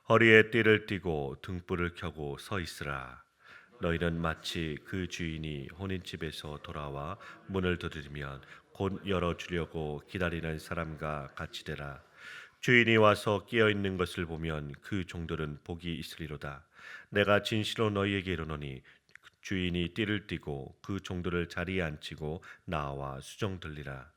허리에 띠를 띠고 등불을 켜고 서 있으라. 너희는 마치 그 주인이 혼인집에서 돌아와 문을 두드리면 곧 열어주려고 기다리는 사람과 같이 되라. 주인이 와서 깨어 있는 것을 보면 그 종들은 복이 있으리로다. 내가 진실로 너희에게 이르노니 주인이 띠를 띠고 그 종들을 자리에 앉히고 나와 수종 들리라.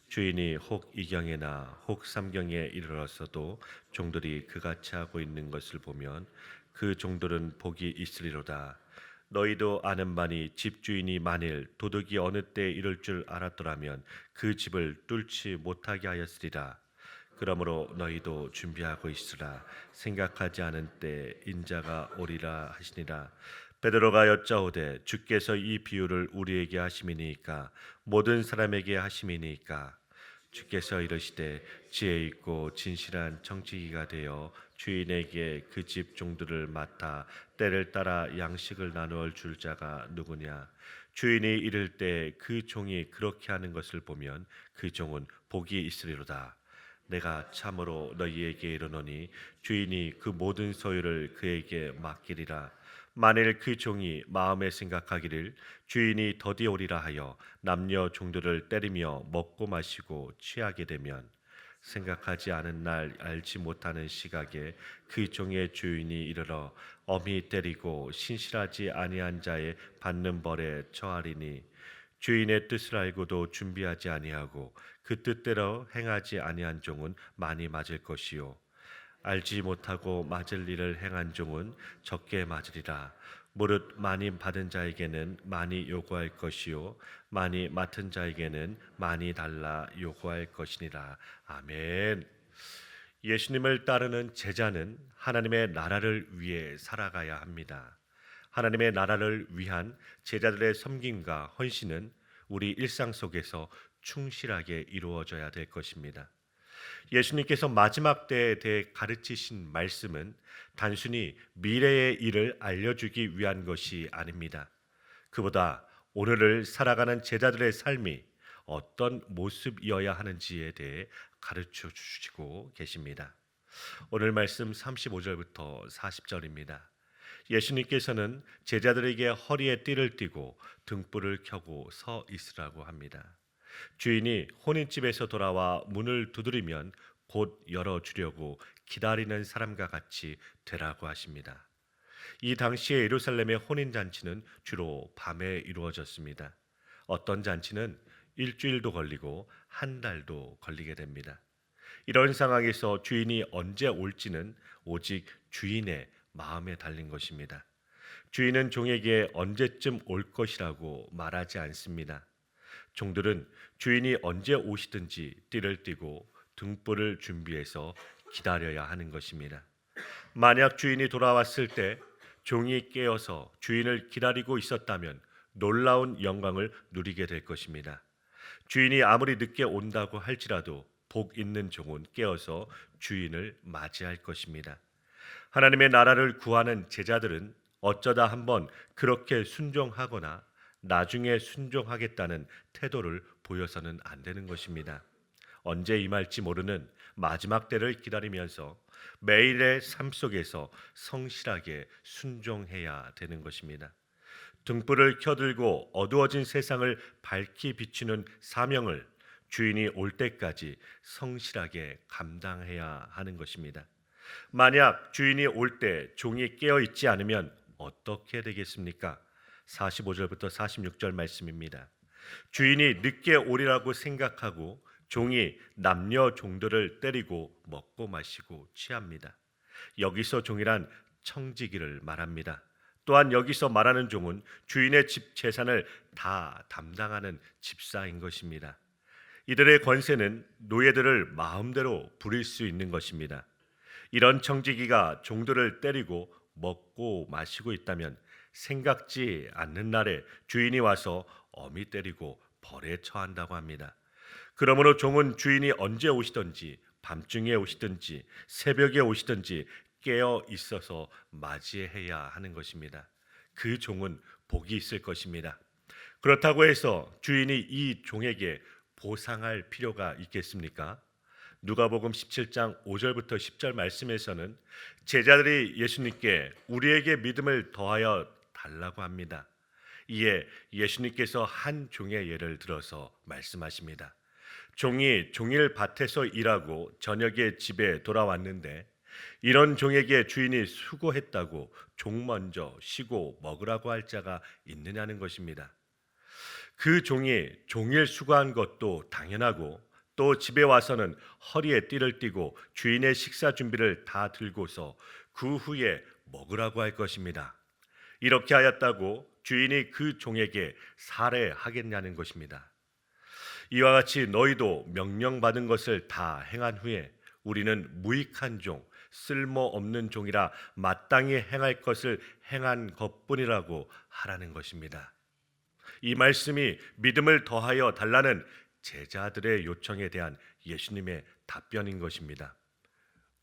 주인이 혹 이경에나 혹 삼경에 이르렀어도 종들이 그같이 하고 있는 것을 보면 그 종들은 복이 있으리로다. 너희도 아는 바니 집주인이 만일 도둑이 어느 때 이럴 줄 알았더라면 그 집을 뚫지 못하게 하였으리라. 그러므로 너희도 준비하고 있으라. 생각하지 않은 때 인자가 오리라 하시니라. 베드로가 여짜오되 주께서 이 비유를 우리에게 하심이니까 모든 사람에게 하심이니까. 주께서 이르시되 지혜 있고 진실한 청지기가 되어 주인에게 그 집 종들을 맡아 때를 따라 양식을 나누어 줄 자가 누구냐. 주인이 이를 때 그 종이 그렇게 하는 것을 보면 그 종은 복이 있으리로다. 내가 참으로 너희에게 이르노니 주인이 그 모든 소유를 그에게 맡기리라. 만일 그 종이 마음에 생각하기를 주인이 더디 오리라 하여 남녀 종들을 때리며 먹고 마시고 취하게 되면 생각하지 않은 날 알지 못하는 시각에 그 종의 주인이 이르러 엄히 때리고 신실하지 아니한 자의 받는 벌에 처하리니 주인의 뜻을 알고도 준비하지 아니하고 그 뜻대로 행하지 아니한 종은 많이 맞을 것이요 알지 못하고 맞을 일을 행한 종은 적게 맞으리라. 무릇 많이 받은 자에게는 많이 요구할 것이요 많이 맡은 자에게는 많이 달라 요구할 것이니라. 아멘. 예수님을 따르는 제자는 하나님의 나라를 위해 살아가야 합니다. 하나님의 나라를 위한 제자들의 섬김과 헌신은 우리 일상 속에서 충실하게 이루어져야 될 것입니다. 예수님께서 마지막 때에 대해 가르치신 말씀은 단순히 미래의 일을 알려주기 위한 것이 아닙니다. 그보다 오늘을 살아가는 제자들의 삶이 어떤 모습이어야 하는지에 대해 가르쳐 주시고 계십니다. 오늘 말씀 35절부터 40절입니다. 예수님께서는 제자들에게 허리에 띠를 띠고 등불을 켜고 서 있으라고 합니다. 주인이 혼인집에서 돌아와 문을 두드리면 곧 열어주려고 기다리는 사람과 같이 되라고 하십니다. 이 당시에 예루살렘의 혼인잔치는 주로 밤에 이루어졌습니다. 어떤 잔치는 일주일도 걸리고 한 달도 걸리게 됩니다. 이런 상황에서 주인이 언제 올지는 오직 주인의 마음에 달린 것입니다. 주인은 종에게 언제쯤 올 것이라고 말하지 않습니다. 종들은 주인이 언제 오시든지 띠를 띠고 등불을 준비해서 기다려야 하는 것입니다. 만약 주인이 돌아왔을 때 종이 깨어서 주인을 기다리고 있었다면 놀라운 영광을 누리게 될 것입니다. 주인이 아무리 늦게 온다고 할지라도 복 있는 종은 깨어서 주인을 맞이할 것입니다. 하나님의 나라를 구하는 제자들은 어쩌다 한번 그렇게 순종하거나 나중에 순종하겠다는 태도를 보여서는 안 되는 것입니다. 언제 임할지 모르는 마지막 때를 기다리면서 매일의 삶 속에서 성실하게 순종해야 되는 것입니다. 등불을 켜들고 어두워진 세상을 밝히 비추는 사명을 주인이 올 때까지 성실하게 감당해야 하는 것입니다. 만약 주인이 올 때 종이 깨어 있지 않으면 어떻게 되겠습니까? 45절부터 46절 말씀입니다. 주인이 늦게 오리라고 생각하고 종이 남녀 종들을 때리고 먹고 마시고 취합니다. 여기서 종이란 청지기를 말합니다. 또한 여기서 말하는 종은 주인의 집 재산을 다 담당하는 집사인 것입니다. 이들의 권세는 노예들을 마음대로 부릴 수 있는 것입니다. 이런 청지기가 종들을 때리고 먹고 마시고 있다면 생각지 않는 날에 주인이 와서 엄히 때리고 벌에 처한다고 합니다. 그러므로 종은 주인이 언제 오시든지 밤중에 오시든지 새벽에 오시든지 깨어 있어서 맞이해야 하는 것입니다. 그 종은 복이 있을 것입니다. 그렇다고 해서 주인이 이 종에게 보상할 필요가 있겠습니까? 누가복음 17장 5절부터 10절 말씀에서는 제자들이 예수님께 우리에게 믿음을 더하여 달라고 합니다. 이에 예수님께서 한 종의 예를 들어서 말씀하십니다. 종이 종일 밭에서 일하고 저녁에 집에 돌아왔는데 이런 종에게 주인이 수고했다고 종 먼저 쉬고 먹으라고 할 자가 있느냐는 것입니다. 그 종이 종일 수고한 것도 당연하고 또 집에 와서는 허리에 띠를 띠고 주인의 식사 준비를 다 들고서 그 후에 먹으라고 할 것입니다. 이렇게 하였다고 주인이 그 종에게 살해하겠냐는 것입니다. 이와 같이 너희도 명령받은 것을 다 행한 후에 우리는 무익한 종, 쓸모없는 종이라 마땅히 행할 것을 행한 것뿐이라고 하라는 것입니다. 이 말씀이 믿음을 더하여 달라는 제자들의 요청에 대한 예수님의 답변인 것입니다.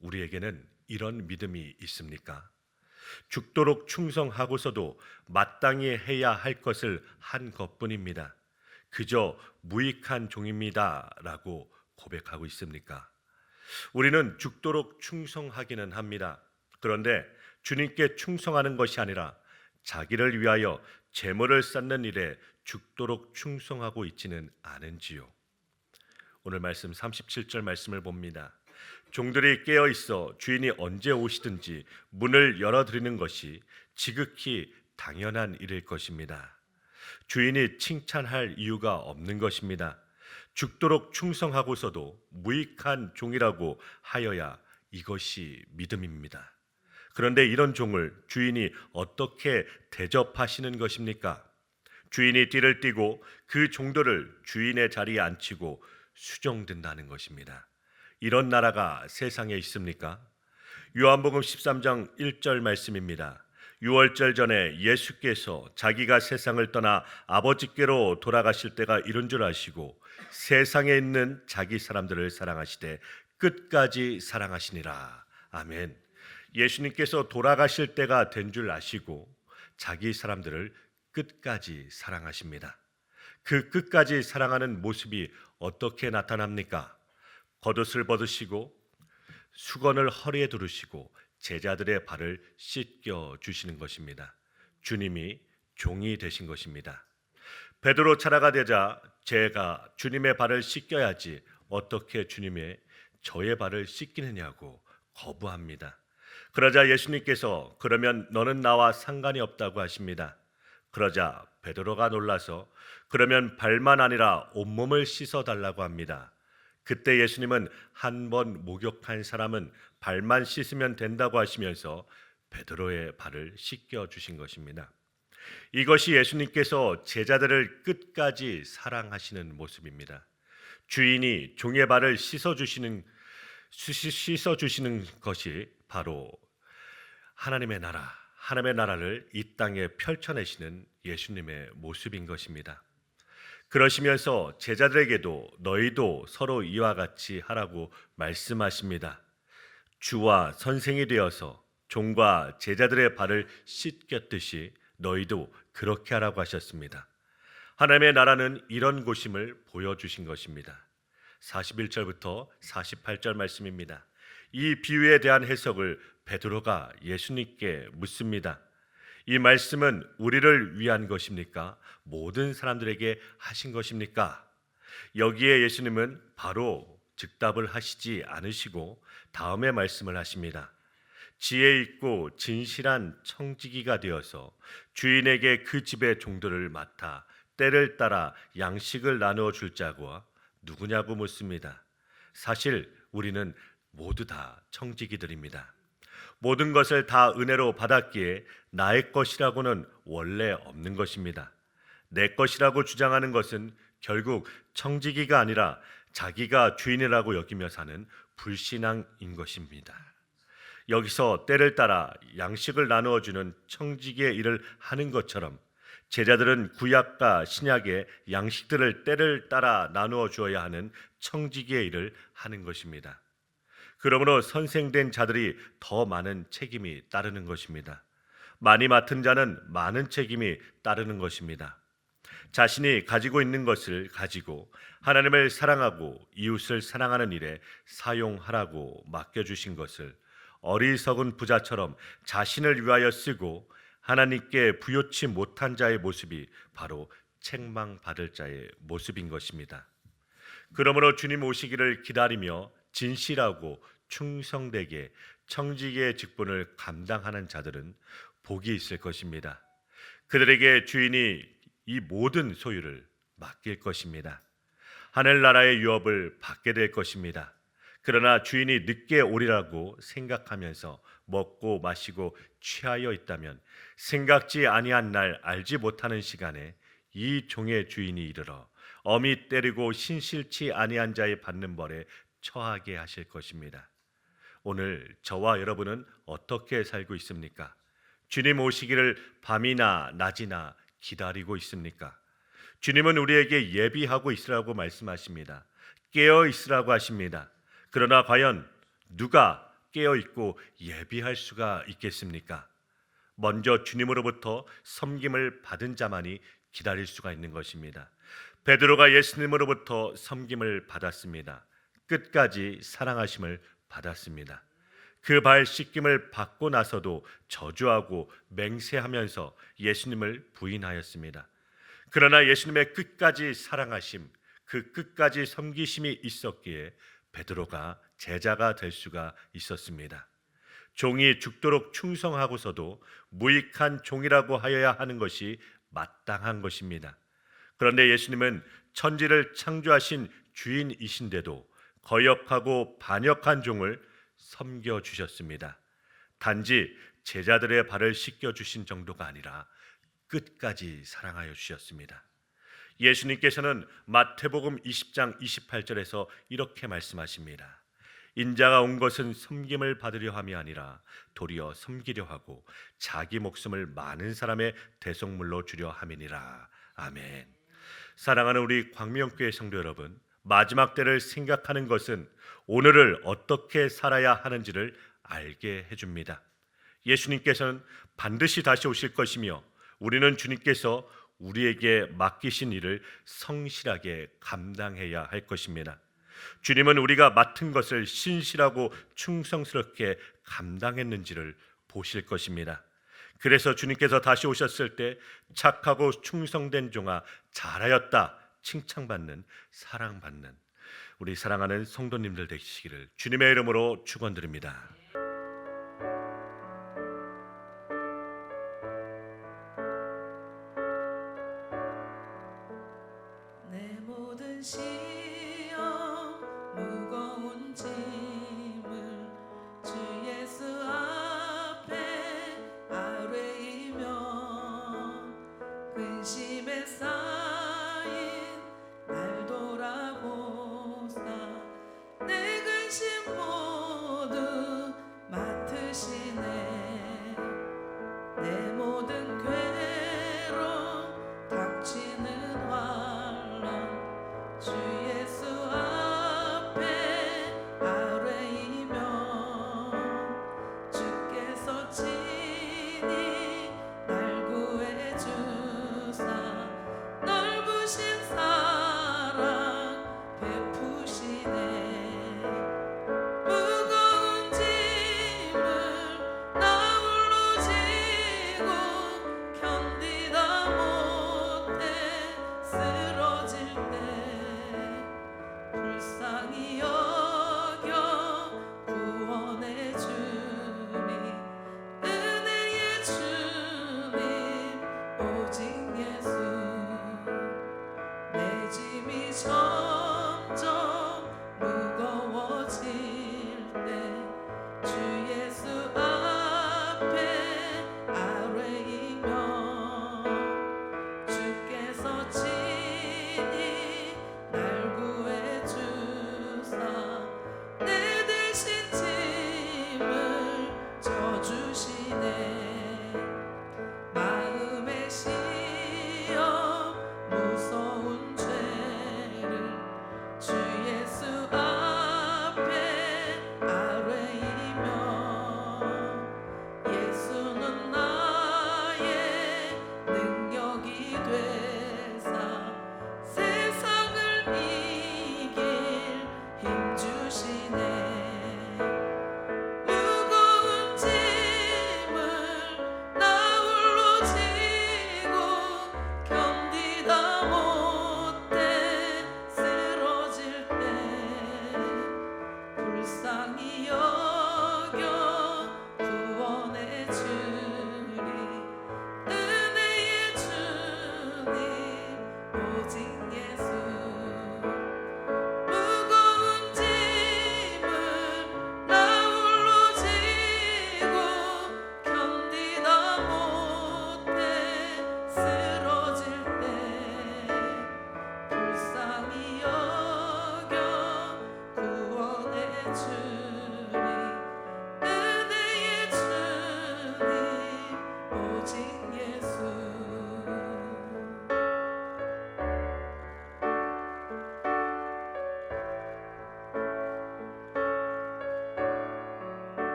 우리에게는 이런 믿음이 있습니까? 죽도록 충성하고서도 마땅히 해야 할 것을 한 것뿐입니다. 그저 무익한 종입니다 라고 고백하고 있습니까? 우리는 죽도록 충성하기는 합니다. 그런데 주님께 충성하는 것이 아니라 자기를 위하여 재물을 쌓는 일에 죽도록 충성하고 있지는 않은지요. 오늘 말씀 37절 말씀을 봅니다. 종들이 깨어 있어 주인이 언제 오시든지 문을 열어드리는 것이 지극히 당연한 일일 것입니다. 주인이 칭찬할 이유가 없는 것입니다. 죽도록 충성하고서도 무익한 종이라고 하여야 이것이 믿음입니다. 그런데 이런 종을 주인이 어떻게 대접하시는 것입니까? 주인이 띠를 띠고 그 종들을 주인의 자리에 앉히고 수종든다는 것입니다. 이런 나라가 세상에 있습니까? 요한복음 13장 1절 말씀입니다. 유월절 전에 예수께서 자기가 세상을 떠나 아버지께로 돌아가실 때가 이른 줄 아시고 세상에 있는 자기 사람들을 사랑하시되 끝까지 사랑하시니라. 아멘. 예수님께서 돌아가실 때가 된 줄 아시고 자기 사람들을 끝까지 사랑하십니다. 그 끝까지 사랑하는 모습이 어떻게 나타납니까? 겉옷을 벗으시고 수건을 허리에 두르시고 제자들의 발을 씻겨 주시는 것입니다. 주님이 종이 되신 것입니다. 베드로 차례가 되자 제가 주님의 발을 씻겨야지 어떻게 주님의 저의 발을 씻기느냐고 거부합니다. 그러자 예수님께서 그러면 너는 나와 상관이 없다고 하십니다. 그러자 베드로가 놀라서 그러면 발만 아니라 온몸을 씻어달라고 합니다. 그때 예수님은 한 번 목욕한 사람은 발만 씻으면 된다고 하시면서 베드로의 발을 씻겨 주신 것입니다. 이것이 예수님께서 제자들을 끝까지 사랑하시는 모습입니다. 주인이 종의 발을 씻어 주시는 것이 바로 하나님의 나라를 이 땅에 펼쳐내시는 예수님의 모습인 것입니다. 그러시면서 제자들에게도 너희도 서로 이와 같이 하라고 말씀하십니다. 주와 선생이 되어서 종과 제자들의 발을 씻겼듯이 너희도 그렇게 하라고 하셨습니다. 하나님의 나라는 이런 곳임을 보여주신 것입니다. 41절부터 48절 말씀입니다. 이 비유에 대한 해석을 베드로가 예수님께 묻습니다. 이 말씀은 우리를 위한 것입니까? 모든 사람들에게 하신 것입니까? 여기에 예수님은 바로 즉답을 하시지 않으시고 다음에 말씀을 하십니다. 지혜 있고 진실한 청지기가 되어서 주인에게 그 집의 종들을 맡아 때를 따라 양식을 나누어 줄 자가 누구냐고 묻습니다. 사실 우리는 모두 다 청지기들입니다. 모든 것을 다 은혜로 받았기에 나의 것이라고는 원래 없는 것입니다. 내 것이라고 주장하는 것은 결국 청지기가 아니라 자기가 주인이라고 여기며 사는 불신앙인 것입니다. 여기서 때를 따라 양식을 나누어 주는 청지기의 일을 하는 것처럼 제자들은 구약과 신약의 양식들을 때를 따라 나누어 주어야 하는 청지기의 일을 하는 것입니다. 그러므로 선생된 자들이 더 많은 책임이 따르는 것입니다. 많이 맡은 자는 많은 책임이 따르는 것입니다. 자신이 가지고 있는 것을 가지고 하나님을 사랑하고 이웃을 사랑하는 일에 사용하라고 맡겨주신 것을 어리석은 부자처럼 자신을 위하여 쓰고 하나님께 부요치 못한 자의 모습이 바로 책망받을 자의 모습인 것입니다. 그러므로 주님 오시기를 기다리며 진실하고 충성되게 청지기의 직분을 감당하는 자들은 복이 있을 것입니다. 그들에게 주인이 이 모든 소유를 맡길 것입니다. 하늘나라의 유업을 받게 될 것입니다. 그러나 주인이 늦게 오리라고 생각하면서 먹고 마시고 취하여 있다면 생각지 아니한 날 알지 못하는 시간에 이 종의 주인이 이르러 엄히 때리고 신실치 아니한 자의 받는 벌에 처하게 하실 것입니다. 오늘 저와 여러분은 어떻게 살고 있습니까? 주님 오시기를 밤이나 낮이나 기다리고 있습니까? 주님은 우리에게 예비하고 있으라고 말씀하십니다. 깨어 있으라고 하십니다. 그러나 과연 누가 깨어 있고 예비할 수가 있겠습니까? 먼저 주님으로부터 섬김을 받은 자만이 기다릴 수가 있는 것입니다. 베드로가 예수님으로부터 섬김을 받았습니다. 끝까지 사랑하심을 받았습니다. 그 발 씻김을 받고 나서도 저주하고 맹세하면서 예수님을 부인하였습니다. 그러나 예수님의 끝까지 사랑하심, 그 끝까지 섬기심이 있었기에 베드로가 제자가 될 수가 있었습니다. 종이 죽도록 충성하고서도 무익한 종이라고 하여야 하는 것이 마땅한 것입니다. 그런데 예수님은 천지를 창조하신 주인이신데도 거역하고 반역한 종을 섬겨주셨습니다. 단지 제자들의 발을 씻겨주신 정도가 아니라 끝까지 사랑하여 주셨습니다. 예수님께서는 마태복음 20장 28절에서 이렇게 말씀하십니다. 인자가 온 것은 섬김을 받으려 함이 아니라 도리어 섬기려 하고 자기 목숨을 많은 사람의 대속물로 주려 함이니라. 아멘. 사랑하는 우리 광명교회 성도 여러분, 마지막 때를 생각하는 것은 오늘을 어떻게 살아야 하는지를 알게 해줍니다. 예수님께서는 반드시 다시 오실 것이며 우리는 주님께서 우리에게 맡기신 일을 성실하게 감당해야 할 것입니다. 주님은 우리가 맡은 것을 신실하고 충성스럽게 감당했는지를 보실 것입니다. 그래서 주님께서 다시 오셨을 때 착하고 충성된 종아 잘하였다 칭찬받는, 사랑받는 우리 사랑하는 성도님들 되시기를 주님의 이름으로 축원드립니다.